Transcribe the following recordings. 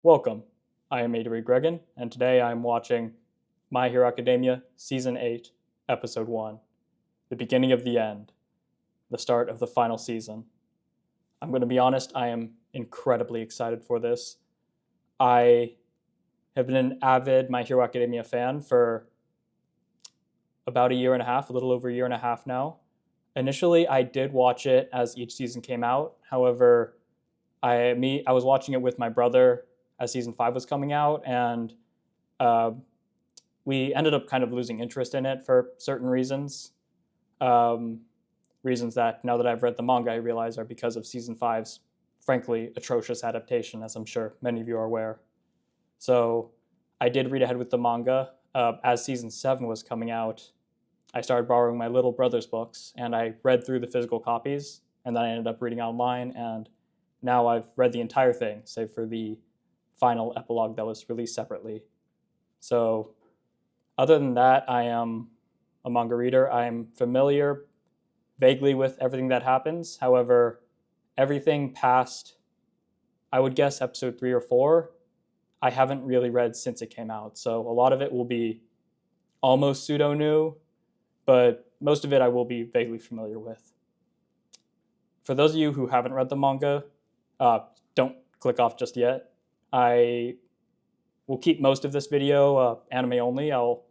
Welcome, I am Adri Gregan, and today I am watching My Hero Academia Season 8, Episode 1, the beginning of the end, the start of the final season. I'm going to be honest, I am incredibly excited for this. I have been an avid My Hero Academia fan for about a year and a half, a little over a year and a half now. Initially, I did watch it as each season came out. However, I was watching it with my brother as season 5 was coming out, and we ended up kind of losing interest in it for certain reasons. Reasons that, now that I've read the manga, I realize are because of season 5's, frankly, atrocious adaptation, as I'm sure many of you are aware. So I did read ahead with the manga. As season 7 was coming out, I started borrowing my little brother's books, and I read through the physical copies, and then I ended up reading online, and now I've read the entire thing, save for the final epilogue that was released separately. So other than that, I am a manga reader. I'm familiar vaguely with everything that happens. However, everything past, I would guess, episode 3 or 4, I haven't really read since it came out. So a lot of it will be almost pseudo-new, but most of it I will be vaguely familiar with. For those of you who haven't read the manga, don't click off just yet. I will keep most of this video anime only. I'll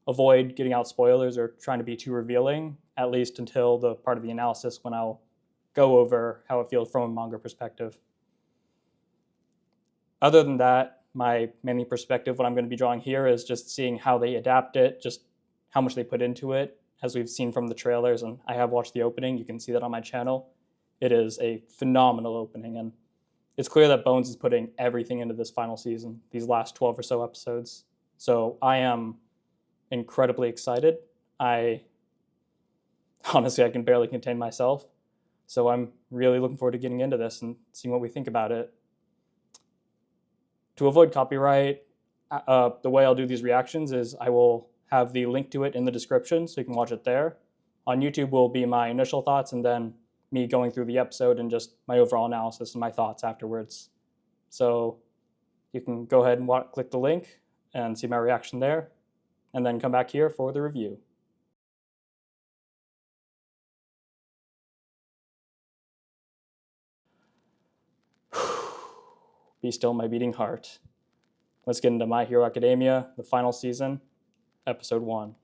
avoid getting out spoilers or trying to be too revealing, at least until the part of the analysis when I'll go over how it feels from a manga perspective. Other than that, my main perspective, what I'm going to be drawing here is just seeing how they adapt it, just how much they put into it, as we've seen from the trailers, and I have watched the opening. You can see that on my channel. It is a phenomenal opening, and it's clear that Bones is putting everything into this final season, these last 12 or so episodes. So I am incredibly excited. Honestly, I can barely contain myself. So I'm really looking forward to getting into this and seeing what we think about it. To avoid copyright, the way I'll do these reactions is I will have the link to it in the description so you can watch it there. On YouTube will be my initial thoughts and then me going through the episode and just my overall analysis and my thoughts afterwards. So you can go ahead and click the link and see my reaction there, and then come back here for the review. Be still my beating heart. Let's get into My Hero Academia, the final season, episode 1.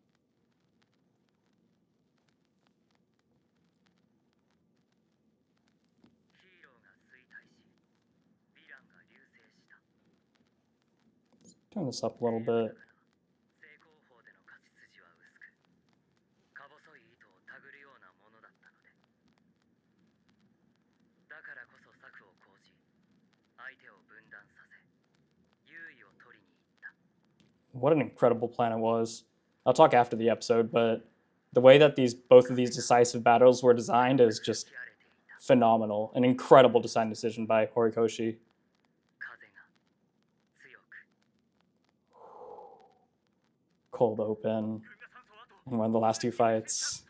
Turn this up a little bit. What an incredible plan it was. I'll talk after the episode, but the way that both of these decisive battles were designed is just phenomenal. An incredible design decision by Horikoshi. Cold open. And one of the last two fights.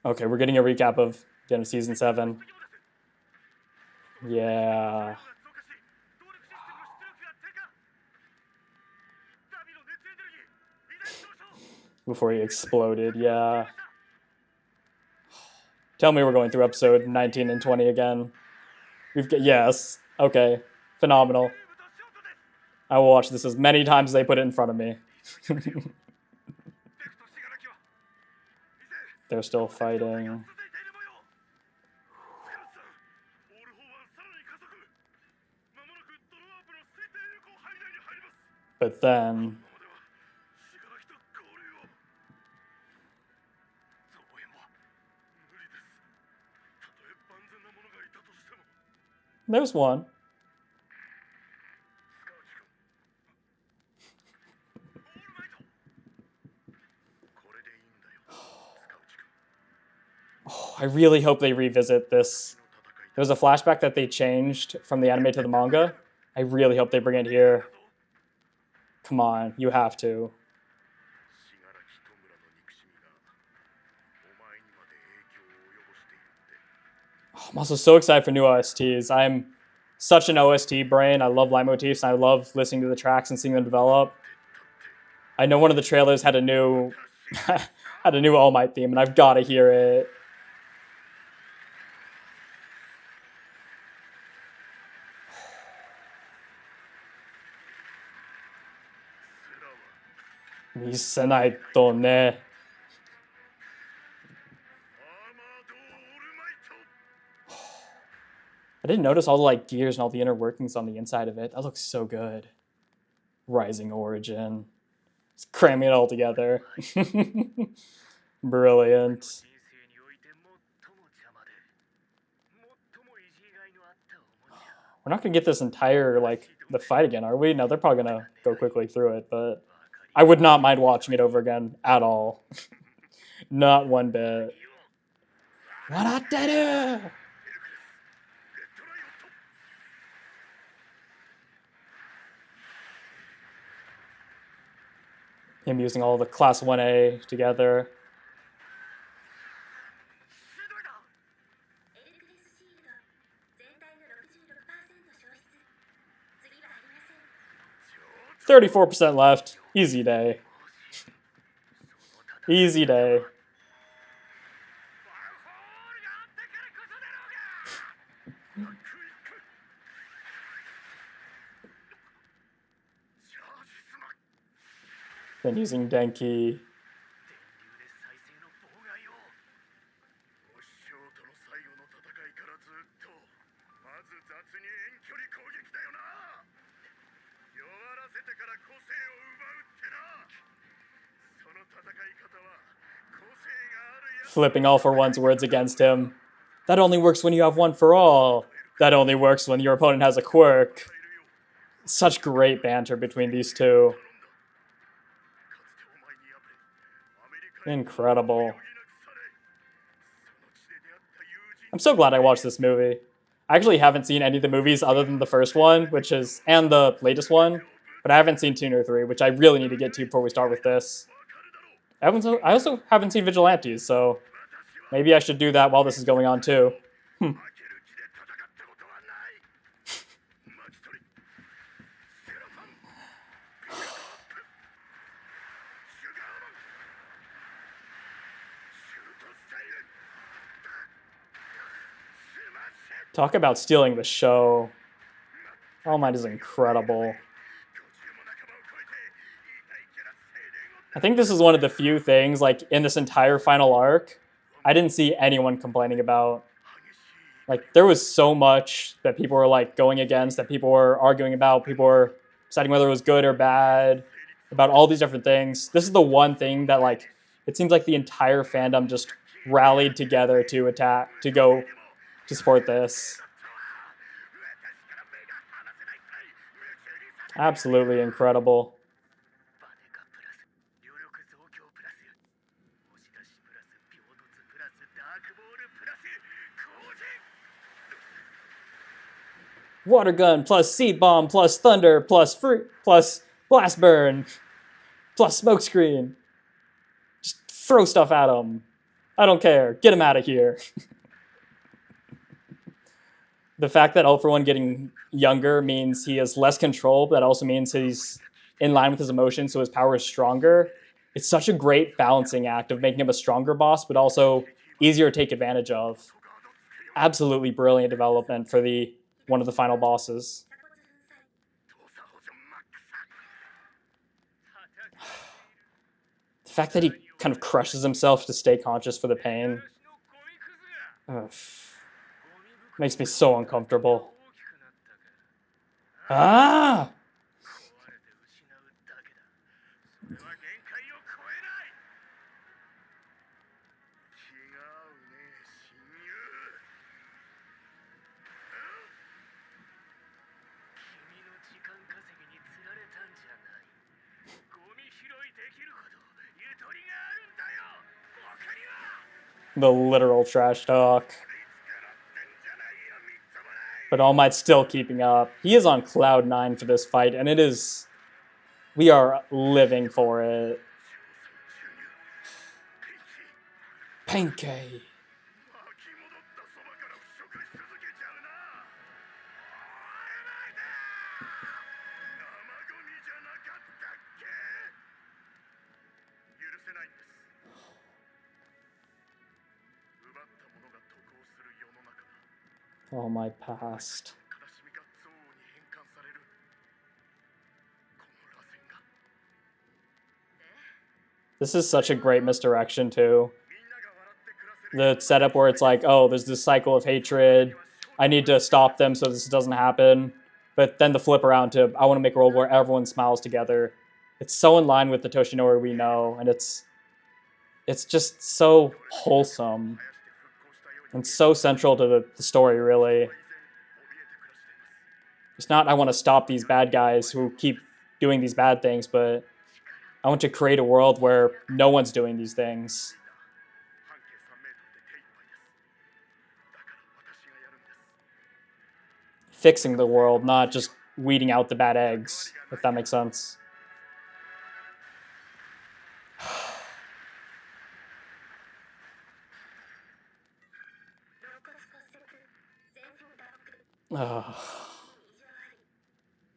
Okay, we're getting a recap of the end of season 7. Yeah. Before he exploded, yeah. Tell me we're going through episode 19 and 20 again. Yes, okay, phenomenal. I will watch this as many times as they put it in front of me. They're still fighting. But then... There's one. Oh, I really hope they revisit this. There was a flashback that they changed from the anime to the manga. I really hope they bring it here. Come on, you have to. Oh, I'm also so excited for new OSTs. I'm such an OST brain. I love leitmotifs, and I love listening to the tracks and seeing them develop. I know one of the trailers had a new had a new All Might theme, and I've got to hear it. Misenai to ne. I didn't notice all the like gears and all the inner workings on the inside of it. That looks so good. Rising Origin. Just cramming it all together. Brilliant. We're not gonna get this entire like the fight again, are we? No, they're probably gonna go quickly through it, but I would not mind watching it over again at all. Not one bit. Warateru! Him using all the Class 1A together. $34% left. Easy day. Easy day. Then using Denki. Flipping all for one's words against him. That only works when you have one for all. That only works when your opponent has a quirk. Such great banter between these two. Incredible. I'm so glad I watched this movie. I actually haven't seen any of the movies other than the first one, and the latest one, but I haven't seen 2 or 3, which I really need to get to before we start with this. I also haven't seen Vigilantes, so maybe I should do that while this is going on too. Talk about stealing the show. All Might is incredible. I think this is one of the few things, like, in this entire final arc, I didn't see anyone complaining about. Like, there was so much that people were, like, going against, that people were arguing about, people were deciding whether it was good or bad, about all these different things. This is the one thing that, like, it seems like the entire fandom just rallied together to go to support this. Absolutely incredible. Water gun plus seed bomb plus thunder plus blast burn plus smoke screen. Just throw stuff at him. I don't care. Get him out of here. The fact that All For One getting younger means he has less control, but that also means he's in line with his emotions, so his power is stronger. It's such a great balancing act of making him a stronger boss, but also easier to take advantage of. Absolutely brilliant development for one of the final bosses. The fact that he kind of crushes himself to stay conscious for the pain. Makes me so uncomfortable. Ah! The literal trash talk. But All Might's still keeping up. He is on cloud 9 for this fight, and we are living for it. Pankei. Oh, my past. This is such a great misdirection, too. The setup where it's like, oh, there's this cycle of hatred. I need to stop them so this doesn't happen. But then the flip around to, I want to make a world where everyone smiles together. It's so in line with the Toshinori we know, and it's just so wholesome. And so central to the story, really. It's not, I want to stop these bad guys who keep doing these bad things, but I want to create a world where no one's doing these things. Fixing the world, not just weeding out the bad eggs, if that makes sense.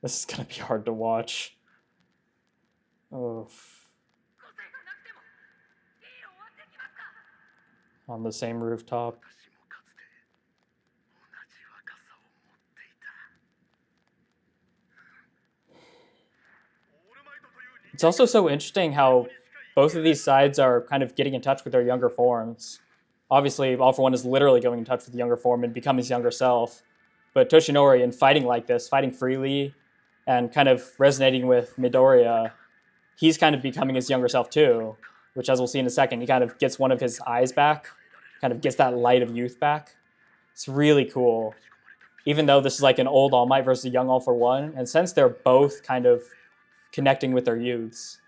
This is gonna be hard to watch. On the same rooftop. It's also so interesting how both of these sides are kind of getting in touch with their younger forms. Obviously, All For One is literally going in touch with the younger form and becoming his younger self. But Toshinori, in fighting like this, fighting freely, and kind of resonating with Midoriya, he's kind of becoming his younger self too, which, as we'll see in a second, he kind of gets one of his eyes back, kind of gets that light of youth back. It's really cool. Even though this is like an old All Might versus a young All For One, and since they're both kind of connecting with their youths,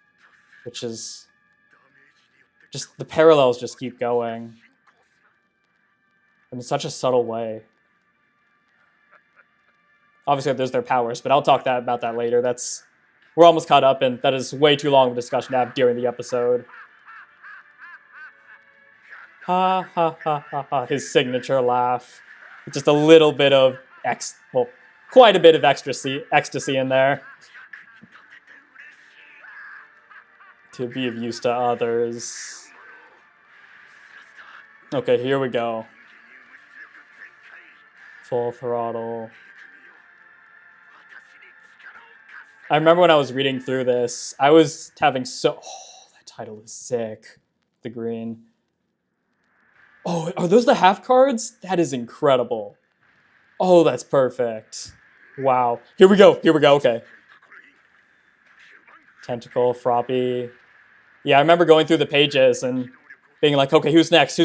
which is just, the parallels just keep going in such a subtle way. Obviously, there's their powers, but I'll talk about that later. We're almost caught up, and that is way too long of a discussion to have during the episode. Ha ha ha ha ha! His signature laugh, just a little bit of quite a bit of ecstasy in there. To be of use to others. Okay, here we go. Full throttle. I remember when I was reading through this, I was having that title is sick. The green. Oh, are those the half cards? That is incredible. Oh, that's perfect. Wow. Here we go. Okay. Tentacle, Froppy. Yeah, I remember going through the pages and being like, okay, who's next?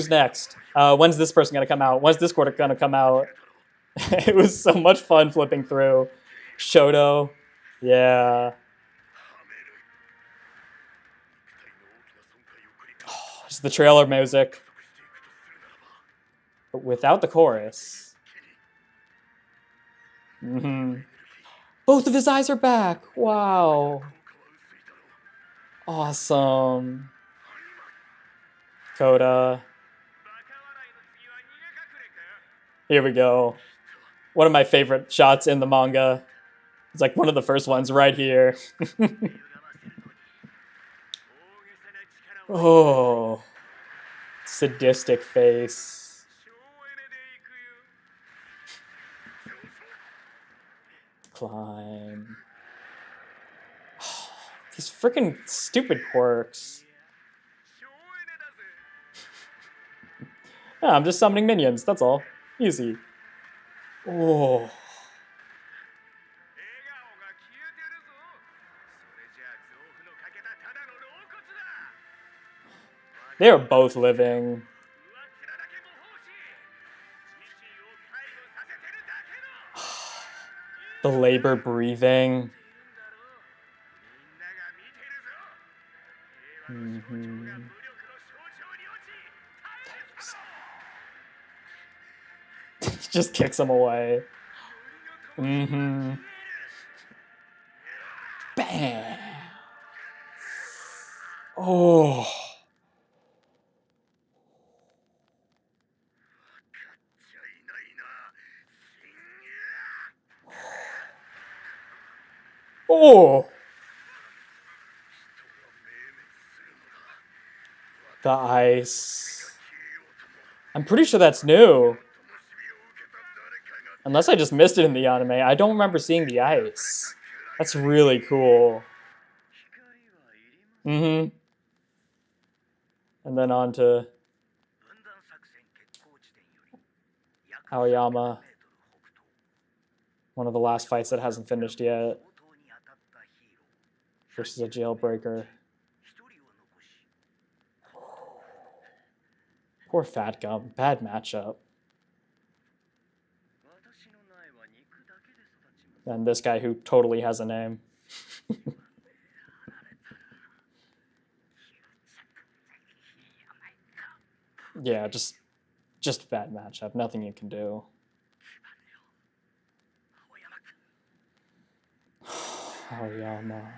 When's this person going to come out? When's this quarter going to come out? It was so much fun flipping through. Shoto. Yeah. Oh, it's the trailer music. But without the chorus. Both of his eyes are back. Wow. Awesome. Coda. Here we go. One of my favorite shots in the manga. It's like one of the first ones right here. Oh. Sadistic face. Climb. Oh, these freaking stupid quirks. Yeah, I'm just summoning minions, that's all. Easy. Oh. They are both living. The labor breathing. Just kicks him away. Bam! Oh. Oh. The ice. I'm pretty sure that's new. Unless I just missed it in the anime. I don't remember seeing the ice. That's really cool. Mm-hmm. And then on to Aoyama. One of the last fights that hasn't finished yet. Versus a jailbreaker. Poor Fat Gum. Bad matchup. And this guy who totally has a name. Yeah, just bad matchup. Nothing you can do. Aoyama.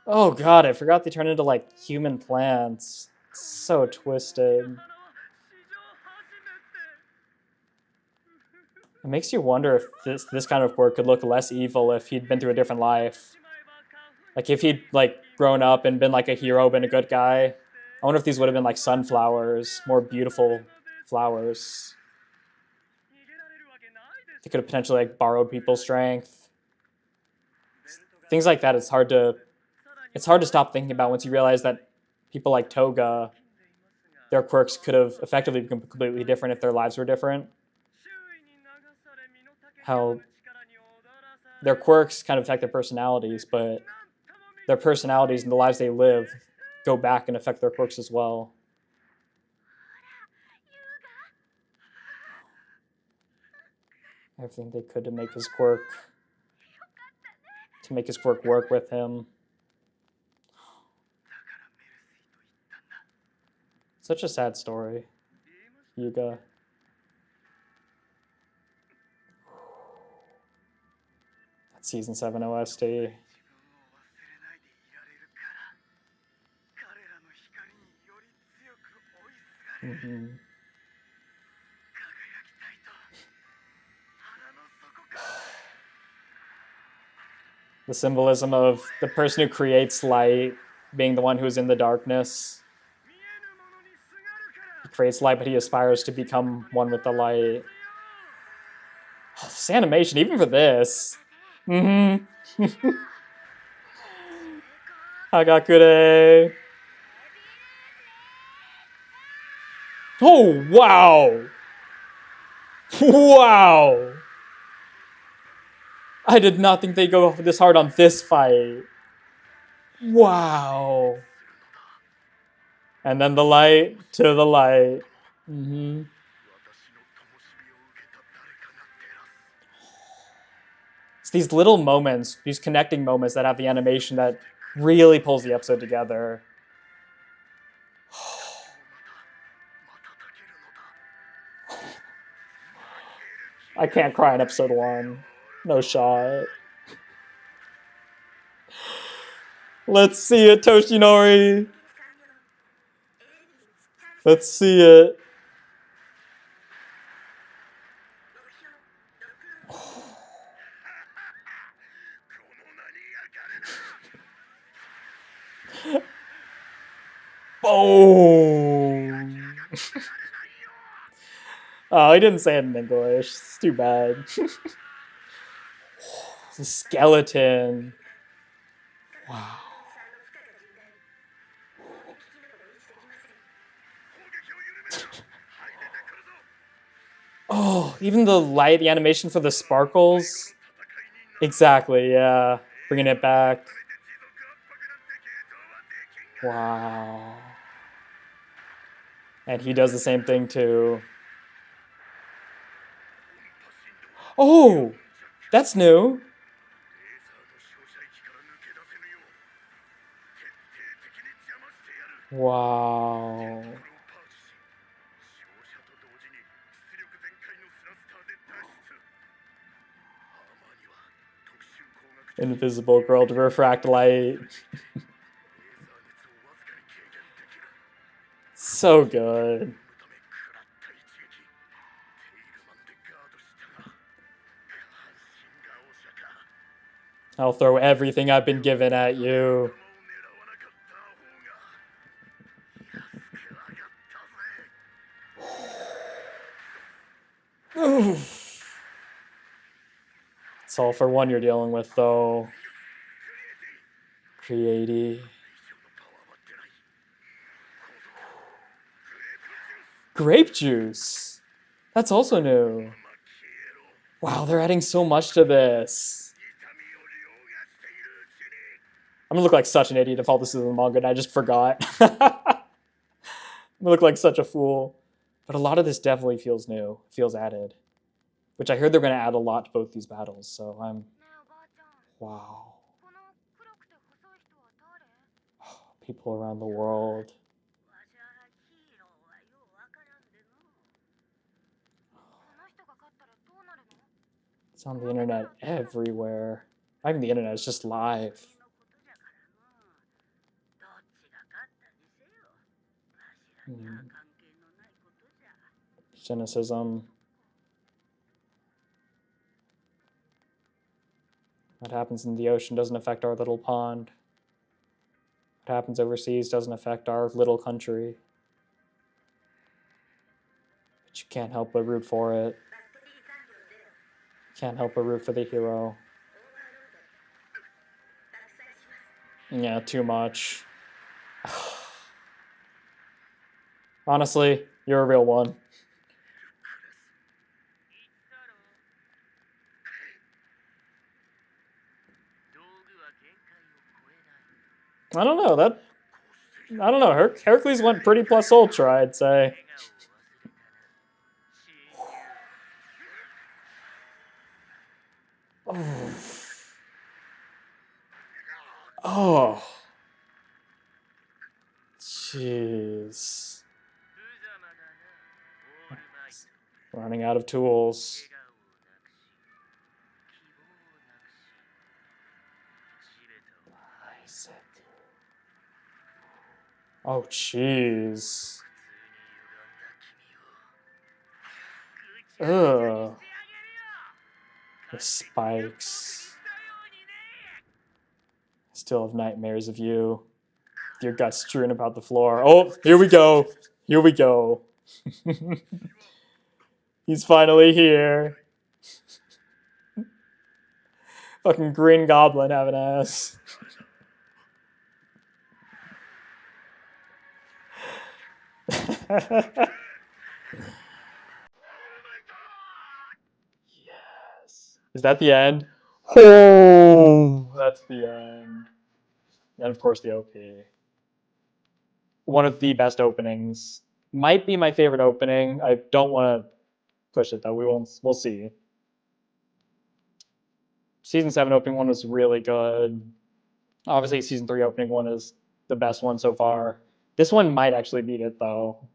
Oh god, I forgot they turn into like human plants. It's so twisted. It makes you wonder if this kind of quirk could look less evil if he'd been through a different life. Like if he'd like grown up and been like a hero, been a good guy. I wonder if these would have been like sunflowers, more beautiful flowers. They could have potentially like borrowed people's strength. Things like that. It's hard to stop thinking about once you realize that people like Toga, their quirks could have effectively become completely different if their lives were different. How their quirks kind of affect their personalities, but their personalities and the lives they live go back and affect their quirks as well. Everything they could to make his quirk work with him. Such a sad story. Yuga. That's season 7 OST. Mm-hmm. The symbolism of the person who creates light being the one who's in the darkness. He creates light, but he aspires to become one with the light. Oh, this animation, even for this. Mm-hmm. Hagakure. Oh, wow. Wow. I did not think they'd go this hard on this fight. Wow. And then the light to the light. Mm-hmm. It's these little moments, these connecting moments that have the animation that really pulls the episode together. I can't cry in episode 1. No shot. Let's see it, Toshinori. Let's see it. Boom. Oh, he didn't say it in English. It's too bad. The skeleton. Wow. Oh, even the light, the animation for the sparkles. Exactly, yeah. Bringing it back. Wow. And he does the same thing too. Oh, that's new. Wow. Invisible girl to refract light. So good. I'll throw everything I've been given at you. Oof. It's all for one you're dealing with, though. Creaty. Grape juice. That's also new. Wow, they're adding so much to this. I'm gonna look like such an idiot if all this is in the manga and I just forgot. I'm gonna look like such a fool. But a lot of this definitely feels new, feels added. Which I heard they're gonna add a lot to both these battles, so I'm... Wow. People around the world. It's on the internet everywhere. Not even the internet, it's just live. Cynicism. What happens in the ocean doesn't affect our little pond. What happens overseas doesn't affect our little country. But you can't help but root for it. Can't help but root for the hero. Yeah, too much. Honestly, you're a real one. I don't know, I don't know, Hercules went pretty plus ultra, I'd say. Oh. Oh. Jeez. Running out of tools. Oh, jeez. Ugh. The spikes. I still have nightmares of you. Your guts strewn about the floor. Oh, here we go. Here we go. He's finally here. Fucking Green Goblin have an ass. Yes. Is that the end? Oh, that's the end. And of course the OP. One of the best openings. Might be my favorite opening. I don't want to push it though. We'll see. Season 7 opening one was really good. Obviously, Season 3 opening one is the best one so far. This one might actually beat it, though.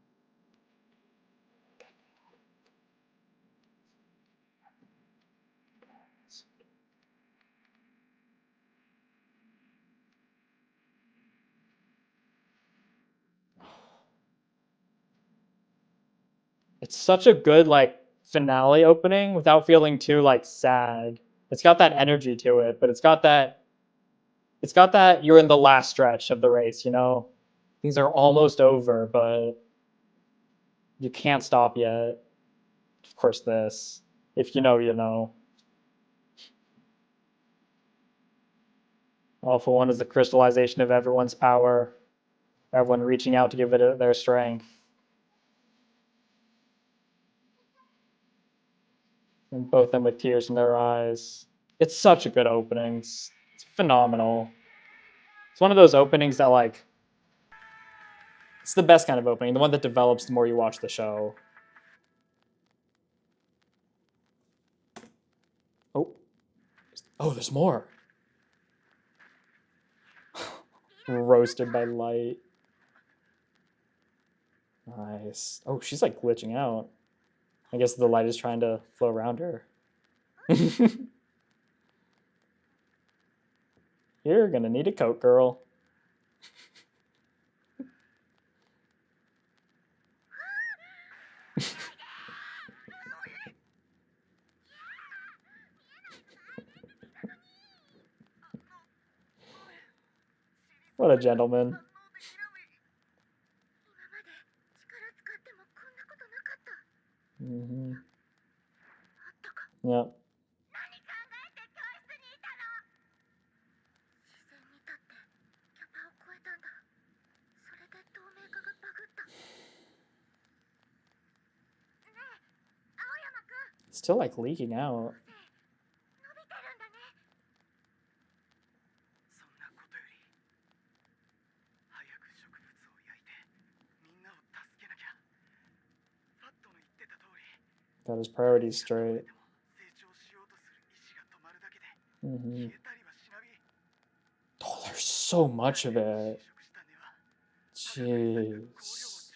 It's such a good, like, finale opening without feeling too, like, sad. It's got that energy to it, but it's got that you're in the last stretch of the race, you know? Things are almost over, but you can't stop yet. Of course, this. If you know, you know. All for One is the crystallization of everyone's power. Everyone reaching out to give it their strength. And both of them with tears in their eyes. It's such a good opening. It's phenomenal. It's one of those openings that, like, it's the best kind of opening, the one that develops the more you watch the show. Oh. Oh, there's more. Roasted by light. Nice. Oh, she's like glitching out. I guess the light is trying to flow around her. You're gonna need a coat, girl. What a gentleman. Mm-hmm. Yep. still like leaking out. Got his priorities straight. Mm-hmm. Oh, there's so much of it. Jeez.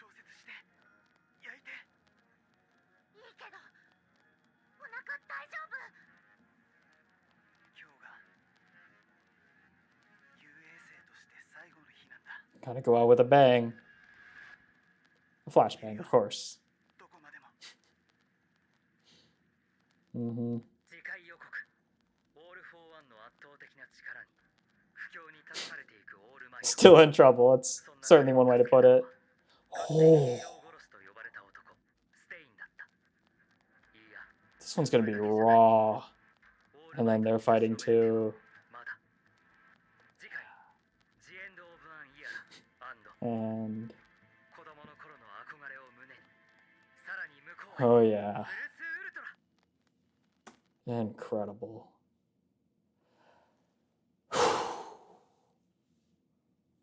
Gotta go out with a bang. A flashbang, of course. Mm-hmm. Still in trouble. It's certainly one way to put it. Oh. This one's gonna be raw. And then they're fighting too. And oh yeah. Incredible.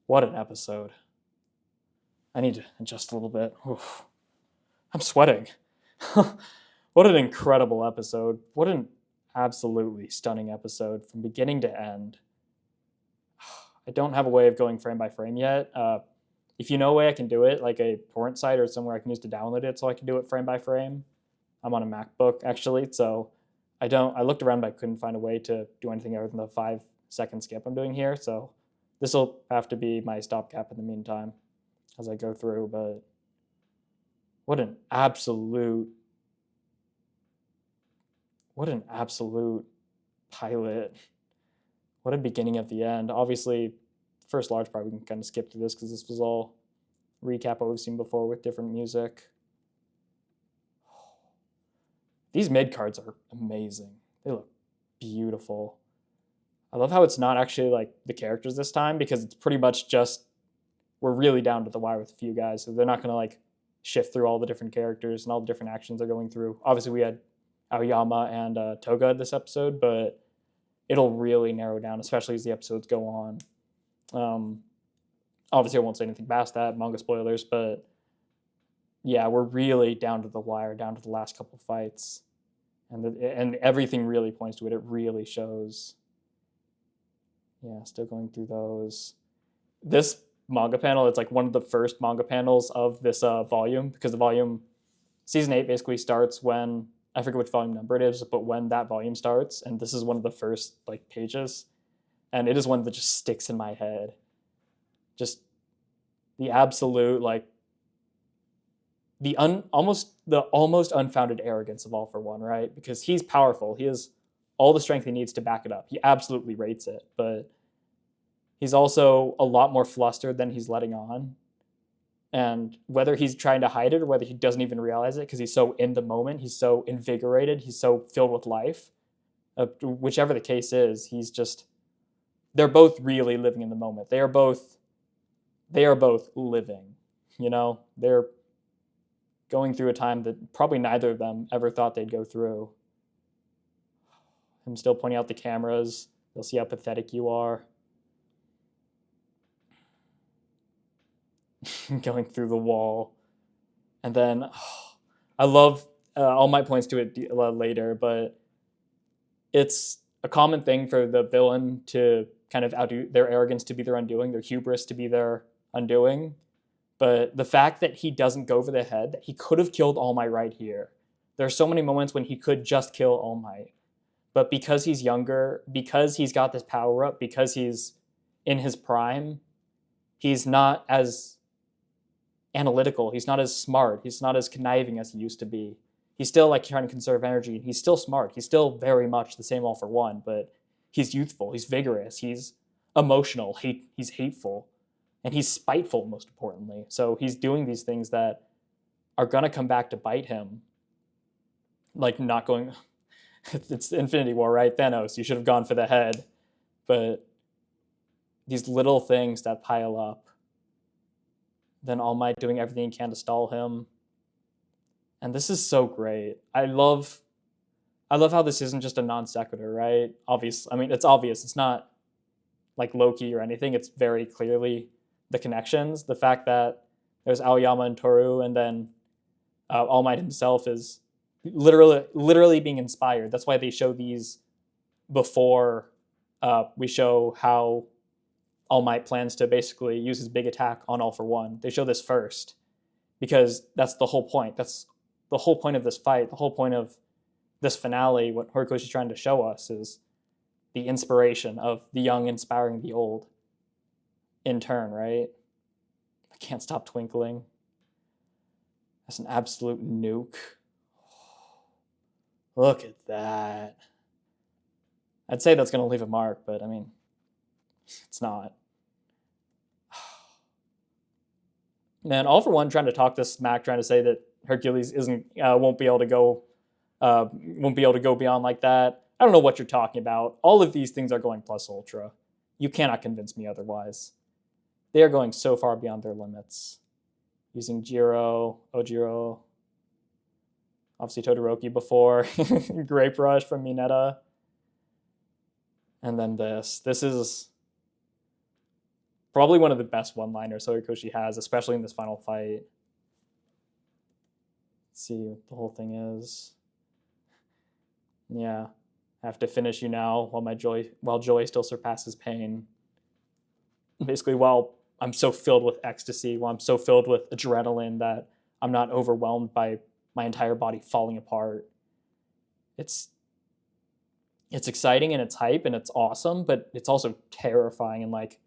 What an episode. I need to adjust a little bit. Oof. I'm sweating. What an incredible episode. What an absolutely stunning episode from beginning to end. I don't have a way of going frame by frame yet. If you know a way I can do it, like a torrent site or somewhere I can use to download it so I can do it frame by frame. I'm on a MacBook actually, so I looked around but I couldn't find a way to do anything other than the 5-second skip I'm doing here, so this will have to be my stopgap in the meantime as I go through, but what an absolute pilot. What a beginning at the end. Obviously, first large part, we can kind of skip through this because this was all recap what we've seen before with different music. These mid cards are amazing. They look beautiful. I love how it's not actually like the characters this time because it's pretty much just, we're really down to the wire with a few guys. So they're not going to like shift through all the different characters and all the different actions they're going through. Obviously, we had Aoyama and Toga this episode, but it'll really narrow down, especially as the episodes go on. Obviously, I won't say anything past that, manga spoilers, but yeah, we're really down to the wire, down to the last couple fights. And everything really points to it. It really shows. Yeah, still going through those. This manga panel, it's like one of the first manga panels of this volume, because the volume, season 8 basically starts when, I forget which volume number it is, but when that volume starts, and this is one of the first like pages, and it is one that just sticks in my head. Just the absolute like the almost unfounded arrogance of All for One, right? Because he's powerful. He has all the strength he needs to back it up. He absolutely rates it, but he's also a lot more flustered than he's letting on. And whether he's trying to hide it or whether he doesn't even realize it because he's so in the moment, he's so invigorated, he's so filled with life, whichever the case is, they're both really living in the moment. They are both living, you know? They're going through a time that probably neither of them ever thought they'd go through. Him still pointing out the cameras. They'll see how pathetic you are. Going through the wall. And then, I love, All Might points to it later, but it's a common thing for the villain to kind of outdo their arrogance to be their undoing, their hubris to be their undoing. But the fact that he doesn't go over the head, that he could have killed All Might right here. There are so many moments when he could just kill All Might. But because he's younger, because he's got this power up, because he's in his prime, he's not as analytical. He's not as smart. He's not as conniving as he used to be. He's still like trying to conserve energy. He's still smart. He's still very much the same All for One, but he's youthful. He's vigorous. He's emotional. He's hateful. And he's spiteful, most importantly. So he's doing these things that are going to come back to bite him. Like not going... It's Infinity War, right? Thanos, you should have gone for the head. But these little things that pile up. Then All Might doing everything he can to stall him. And this is so great. I love I love how this isn't just a non sequitur, right? Obvious. I mean, it's obvious. It's not like Loki or anything. It's very clearly the connections. The fact that there's Aoyama and Toru, and then All Might himself is literally being inspired. That's why they show these before we show how All Might plans to basically use his big attack on All for One. They show this first because that's the whole point. That's the whole point of this fight. The whole point of this finale, what Horikoshi's trying to show us is the inspiration of the young inspiring the old in turn, right? I can't stop twinkling. That's an absolute nuke. Look at that. I'd say that's going to leave a mark, but I mean, it's not. Man, All for One trying to talk this smack, trying to say that Hercules won't be able to go beyond like that. I don't know what you're talking about. All of these things are going plus ultra. You cannot convince me otherwise. They are going so far beyond their limits. Using Ojiro, obviously Todoroki before, Grape Rush from Mineta. And then this. This is probably one of the best one-liners Horikoshi has, especially in this final fight. Let's see what the whole thing is. Yeah. I have to finish you now while joy still surpasses pain. Basically, while I'm so filled with ecstasy, while I'm so filled with adrenaline that I'm not overwhelmed by my entire body falling apart. It's exciting and it's hype and it's awesome, but it's also terrifying, and like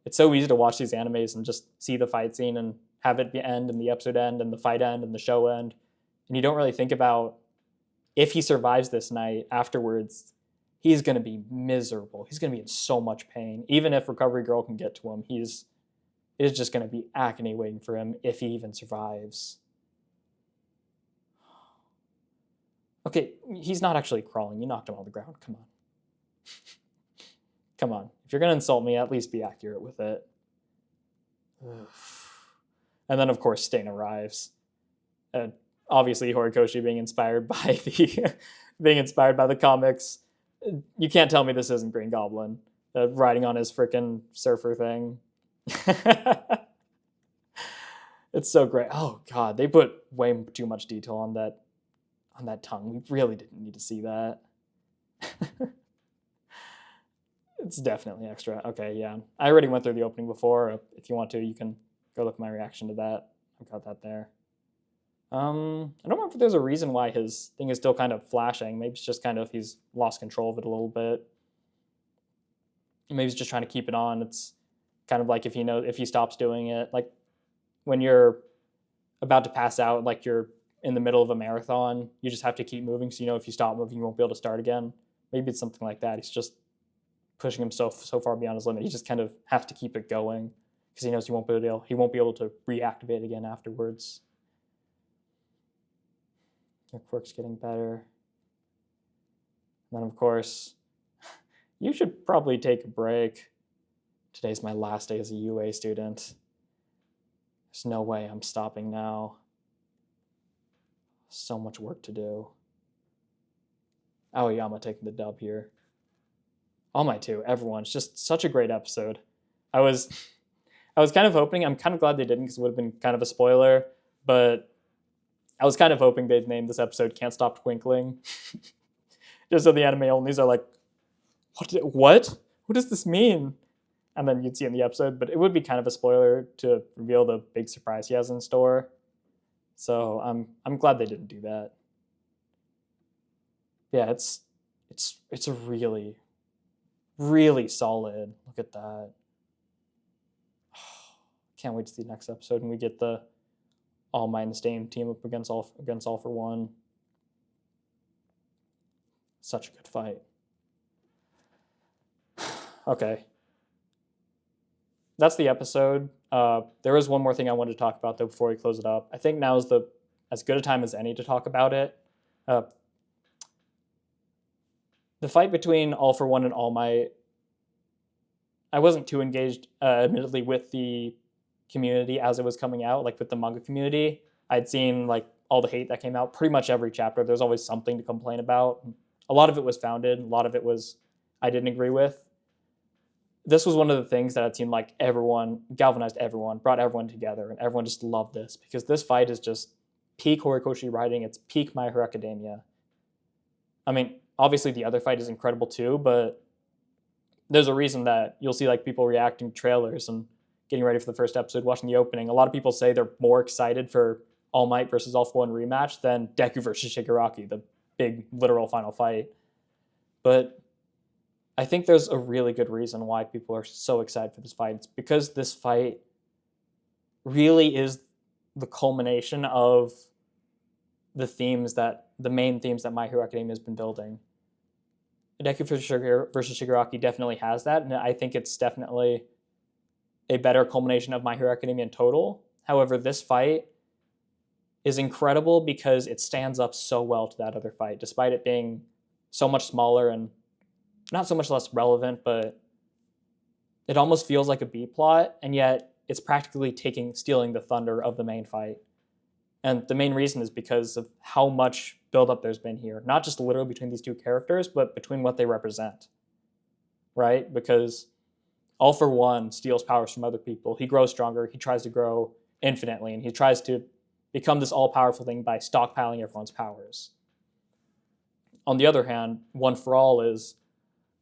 it's so easy to watch these animes and just see the fight scene and have it end and the episode end and the fight end and the show end, and you don't really think about if he survives this night afterwards, he's going to be miserable. He's going to be in so much pain. Even if Recovery Girl can get to him, it's just going to be agony waiting for him if he even survives. Okay, he's not actually crawling. You knocked him on the ground. Come on. Come on. If you're going to insult me, at least be accurate with it. And then, of course, Stain arrives. Obviously, Horikoshi being inspired by the comics. You can't tell me this isn't Green Goblin riding on his frickin' surfer thing. It's so great. Oh God, they put way too much detail on that tongue. We really didn't need to see that. It's definitely extra. Okay, yeah. I already went through the opening before. If you want to, you can go look at my reaction to that. I've got that there. I don't remember if there's a reason why his thing is still kind of flashing. Maybe it's just kind of he's lost control of it a little bit. Maybe he's just trying to keep it on. It's kind of like if he stops doing it, like when you're about to pass out, like you're in the middle of a marathon, you just have to keep moving. So if you stop moving, you won't be able to start again. Maybe it's something like that. He's just pushing himself so far beyond his limit. He just kind of has to keep it going because he knows he won't be able to reactivate again afterwards. Your quirk's getting better. And then, of course, you should probably take a break. Today's my last day as a UA student. There's no way I'm stopping now. So much work to do. Aoyama taking the dub here. All Might too, everyone. It's just such a great episode. I was kind of hoping, I'm kind of glad they didn't because it would have been kind of a spoiler, but I was kind of hoping they'd name this episode Can't Stop Twinkling. Just so the anime onlys are like, what? What does this mean? And then you'd see in the episode, but it would be kind of a spoiler to reveal the big surprise he has in store. So I'm glad they didn't do that. Yeah, it's a really, really solid. Look at that. Can't wait to see the next episode and we get the All Might and Stain team up against All for One. Such a good fight. Okay. That's the episode. There is one more thing I wanted to talk about though before we close it up. I think now is as good a time as any to talk about it. The fight between All for One and All Might, I wasn't too engaged, admittedly, with the community as it was coming out, like with the manga community. I'd seen like all the hate that came out. Pretty much every chapter, there's always something to complain about. A lot of it was founded. A lot of it was I didn't agree with. This was one of the things that it seemed like everyone galvanized everyone, brought everyone together, and everyone just loved this because this fight is just peak Horikoshi writing. It's peak My Hero Academia. I mean, obviously the other fight is incredible too, but there's a reason that you'll see like people reacting to trailers and getting ready for the first episode, watching the opening. A lot of people say they're more excited for All Might versus All For One rematch than Deku versus Shigaraki, the big literal final fight. But I think there's a really good reason why people are so excited for this fight. It's because this fight really is the culmination of the main themes that My Hero Academia has been building. Deku versus Shigaraki definitely has that, and I think it's definitely a better culmination of My Hero Academia in total. However, this fight is incredible because it stands up so well to that other fight, despite it being so much smaller and not so much less relevant, but it almost feels like a B plot, and yet it's practically stealing the thunder of the main fight. And the main reason is because of how much buildup there's been here, not just literally between these two characters, but between what they represent, right? Because All For One steals powers from other people. He grows stronger. He tries to grow infinitely, and he tries to become this all-powerful thing by stockpiling everyone's powers. On the other hand, One For All is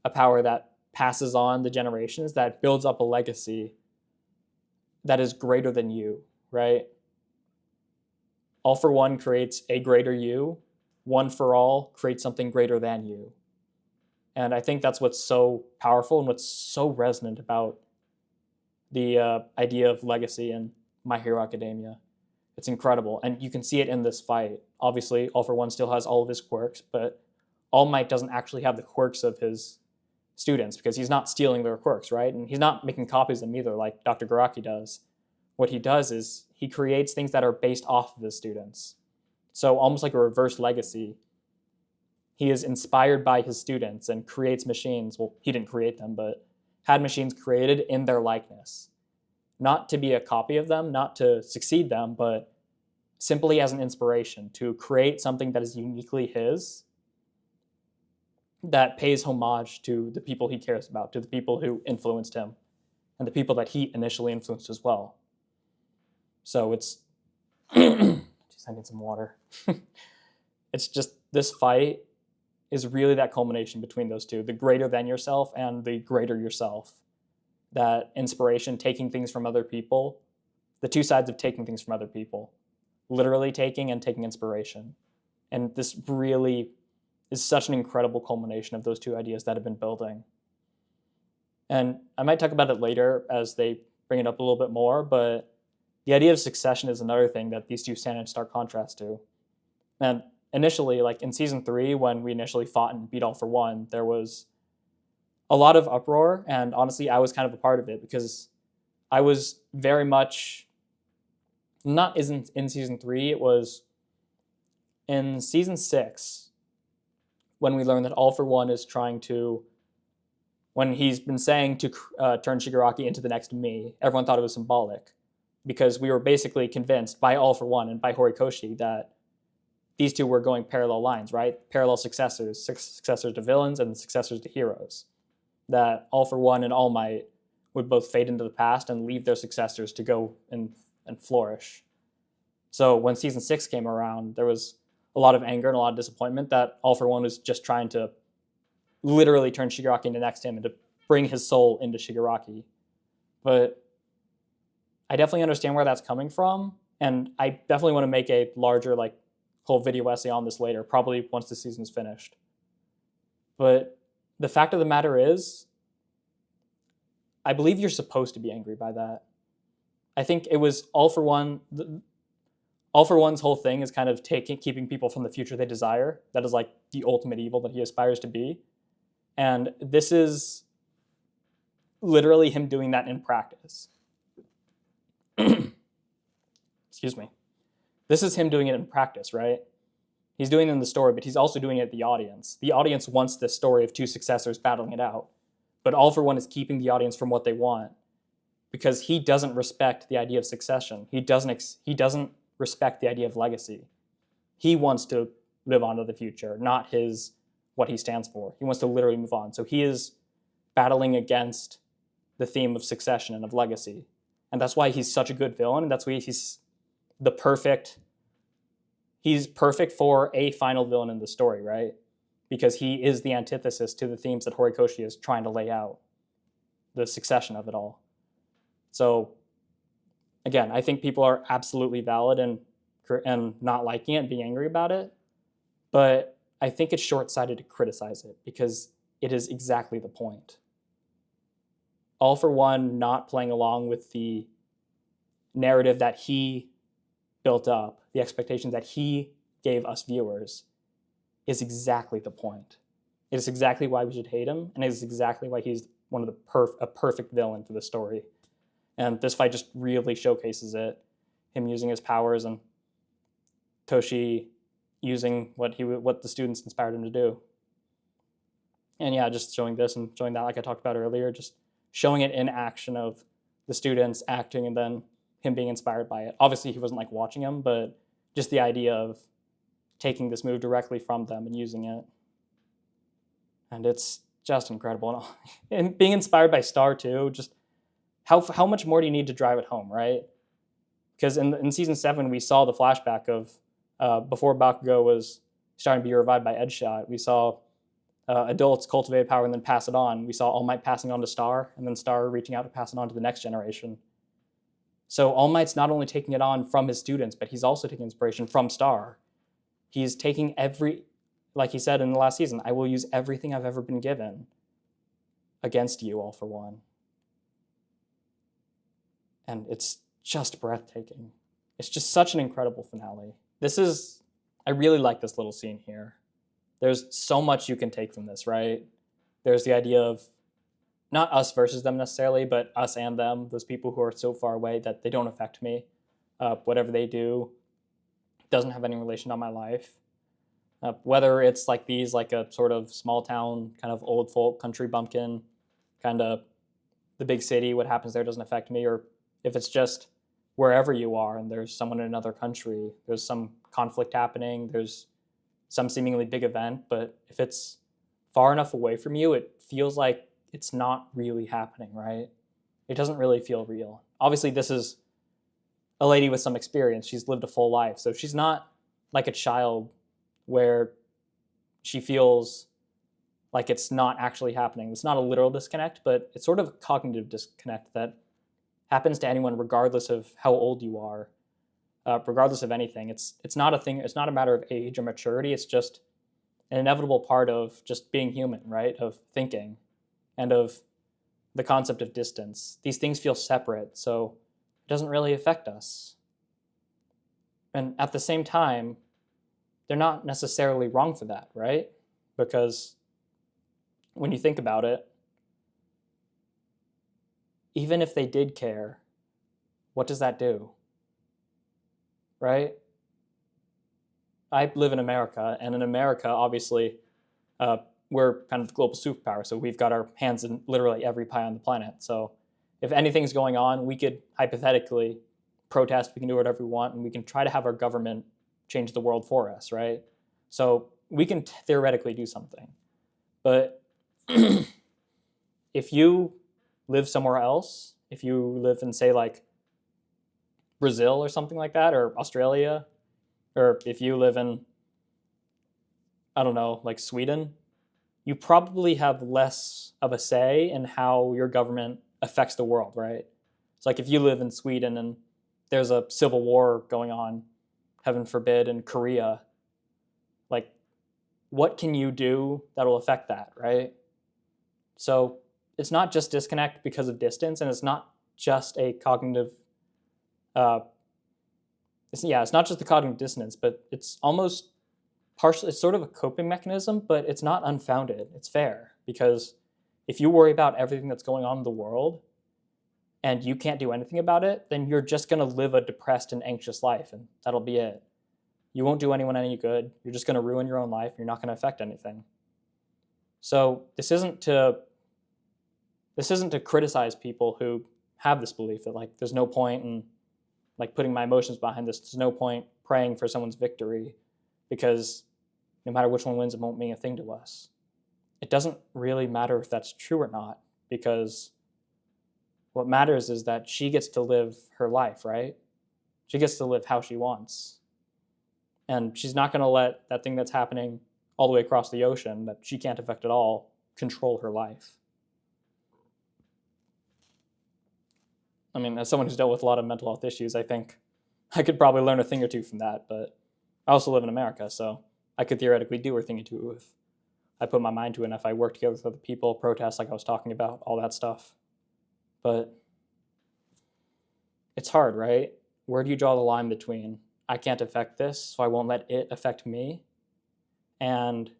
a power that passes on the generations, that builds up a legacy that is greater than you, right? All For One creates a greater you. One For All creates something greater than you. And I think that's what's so powerful and what's so resonant about the idea of legacy in My Hero Academia. It's incredible. And you can see it in this fight. Obviously, All For One still has all of his quirks, but All Might doesn't actually have the quirks of his students because he's not stealing their quirks, right? And he's not making copies of them either like Dr. Garaki does. What he does is he creates things that are based off of his students. So almost like a reverse legacy. He is inspired by his students and creates machines. Well, he didn't create them, but had machines created in their likeness. Not to be a copy of them, not to succeed them, but simply as an inspiration to create something that is uniquely his, that pays homage to the people he cares about, to the people who influenced him, and the people that he initially influenced as well. So it's... Just I need some water. It's just, this fight is really that culmination between those two, the greater than yourself and the greater yourself. That inspiration, taking things from other people, the two sides of taking things from other people, literally taking and taking inspiration. And this really is such an incredible culmination of those two ideas that have been building. And I might talk about it later as they bring it up a little bit more, but the idea of succession is another thing that these two stand in stark contrast to. And initially, like in season 3, when we initially fought and beat All For One, there was a lot of uproar, and honestly, I was kind of a part of it because I was very much, not isn't in season 3, it was in season 6, when we learned that All For One is trying to, when he's been saying to turn Shigaraki into the next me, everyone thought it was symbolic because we were basically convinced by All For One and by Horikoshi that these two were going parallel lines, right? Parallel successors to villains and successors to heroes. That All For One and All Might would both fade into the past and leave their successors to go and flourish. So when season 6 came around, there was a lot of anger and a lot of disappointment that All For One was just trying to literally turn Shigaraki into next him and to bring his soul into Shigaraki. But I definitely understand where that's coming from, and I definitely want to make a larger whole video essay on this later, probably once the season's finished. But the fact of the matter is, I believe you're supposed to be angry by that. I think it was All For One. All For One's whole thing is kind of keeping people from the future they desire. That is like the ultimate evil that he aspires to be. And this is literally him doing that in practice. Excuse me. This is him doing it in practice, right? He's doing it in the story, but he's also doing it at the audience. The audience wants this story of two successors battling it out. But All For One is keeping the audience from what they want because he doesn't respect the idea of succession. He doesn't respect the idea of legacy. he wants to live on to the future, not what he stands for. He wants to literally move on. So he is battling against the theme of succession and of legacy. And that's why he's such a good villain. And that's why he's perfect for a final villain in the story, right? Because he is the antithesis to the themes that Horikoshi is trying to lay out, the succession of it all. So again, I think people are absolutely valid and not liking it and being angry about it. But I think it's short-sighted to criticize it because it is exactly the point. All for One not playing along with the narrative that he built up, the expectations that he gave us viewers, is exactly the point. It is exactly why we should hate him, and it is exactly why he's one of a perfect villain for the story. And this fight just really showcases it. Him using his powers and Toshi using what the students inspired him to do. And yeah, just showing this and showing that, like I talked about earlier, just showing it in action of the students acting and then him being inspired by it. Obviously, he wasn't like watching him, but just the idea of taking this move directly from them and using it. And it's just incredible. And being inspired by Star too, just how much more do you need to drive it home, right? Because in season 7, we saw the flashback of before Bakugo was starting to be revived by Edgeshot. We saw adults cultivate power and then pass it on. We saw All Might passing on to Star, and then Star reaching out to pass it on to the next generation. So All Might's not only taking it on from his students, but he's also taking inspiration from Star. He's taking like he said in the last season, I will use everything I've ever been given against you, All for One. And it's just breathtaking. It's just such an incredible finale. I really like this little scene here. There's so much you can take from this, right? There's the idea of not us versus them necessarily, but us and them, those people who are so far away that they don't affect me. Whatever they do doesn't have any relation on my life. Whether it's like a sort of small town, kind of old folk country bumpkin, kind of the big city, what happens there doesn't affect me, or if it's just wherever you are and there's someone in another country, there's some conflict happening, there's some seemingly big event, but if it's far enough away from you, it feels like it's not really happening, right? It doesn't really feel real. Obviously, this is a lady with some experience. She's lived a full life, so she's not like a child where she feels like it's not actually happening. It's not a literal disconnect, but it's sort of a cognitive disconnect that happens to anyone regardless of how old you are, regardless of anything. It's not a thing. It's not a matter of age or maturity. It's just an inevitable part of just being human, right? Of thinking and of the concept of distance. These things feel separate, so it doesn't really affect us. And at the same time, they're not necessarily wrong for that, right? Because when you think about it, even if they did care, what does that do? Right? I live in America, and in America, obviously, we're kind of the global superpower, so we've got our hands in literally every pie on the planet. So if anything's going on, we could hypothetically protest, we can do whatever we want, and we can try to have our government change the world for us, right? So we can theoretically do something. But if you live somewhere else, if you live in, say, like Brazil or something like that, or Australia, or if you live in, I don't know, like Sweden, you probably have less of a say in how your government affects the world, right? It's like if you live in Sweden and there's a civil war going on, heaven forbid, in Korea, like, what can you do that will affect that, right? So it's not just disconnect because of distance, and it's not just a cognitive, it's not just the cognitive dissonance, but it's almost partially, it's sort of a coping mechanism, but it's not unfounded. It's fair, because if you worry about everything that's going on in the world and you can't do anything about it, then you're just going to live a depressed and anxious life, and that'll be it. You won't do anyone any good. You're just going to ruin your own life. You're not going to affect anything. So this isn't to criticize people who have this belief that, like, there's no point in, like, putting my emotions behind this. There's no point praying for someone's victory. because no matter which one wins, it won't mean a thing to us. It doesn't really matter if that's true or not, because what matters is that she gets to live her life, right? She gets to live how she wants. And she's not going to let that thing that's happening all the way across the ocean that she can't affect at all control her life. I mean, as someone who's dealt with a lot of mental health issues, I think I could probably learn a thing or two from that, but I also live in America, so I could theoretically do a thing or two if I put my mind to it and if I work together with other people, protest like I was talking about, all that stuff. But it's hard, right? Where do you draw the line between I can't affect this, so I won't let it affect me, and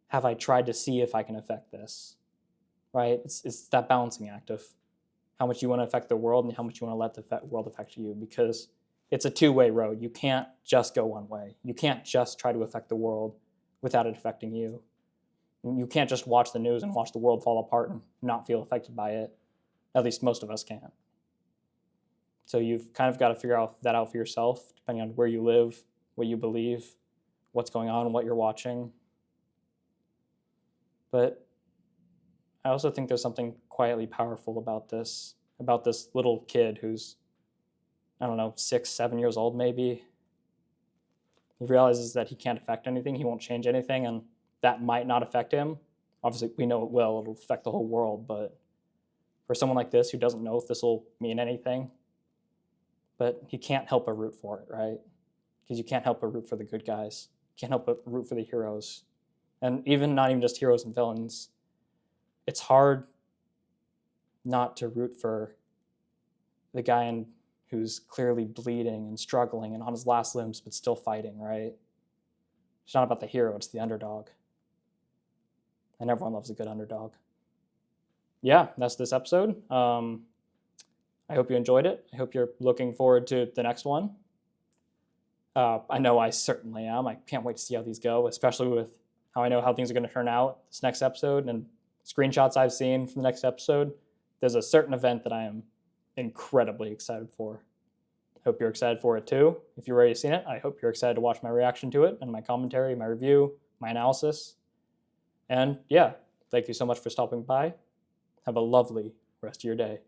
have I tried to see if I can affect this, right? It's that balancing act of how much you want to affect the world and how much you want to let the world affect you, because it's a two-way road. You can't just go one way. You can't just try to affect the world without it affecting you. You can't just watch the news and watch the world fall apart and not feel affected by it. At least most of us can't. So you've kind of got to figure that out for yourself, depending on where you live, what you believe, what's going on, what you're watching. But I also think there's something quietly powerful about this little kid who's, I don't know, 6, 7 years old maybe. He realizes that he can't affect anything, he won't change anything, and that might not affect him. Obviously, we know it will. It'll affect the whole world, but for someone like this who doesn't know if this will mean anything, but he can't help but root for it, right? Because you can't help but root for the good guys. You can't help but root for the heroes. And not even just heroes and villains. It's hard not to root for the guy who's clearly bleeding and struggling and on his last limbs, but still fighting, right? It's not about the hero, it's the underdog. And everyone loves a good underdog. Yeah, that's this episode. I hope you enjoyed it. I hope you're looking forward to the next one. I know I certainly am. I can't wait to see how these go, especially with how I know how things are going to turn out this next episode and screenshots I've seen from the next episode. There's a certain event that I am incredibly excited for. I hope you're excited for it too. If you've already seen it, I hope you're excited to watch my reaction to it and my commentary, my review, my analysis. And yeah, thank you so much for stopping by. Have a lovely rest of your day.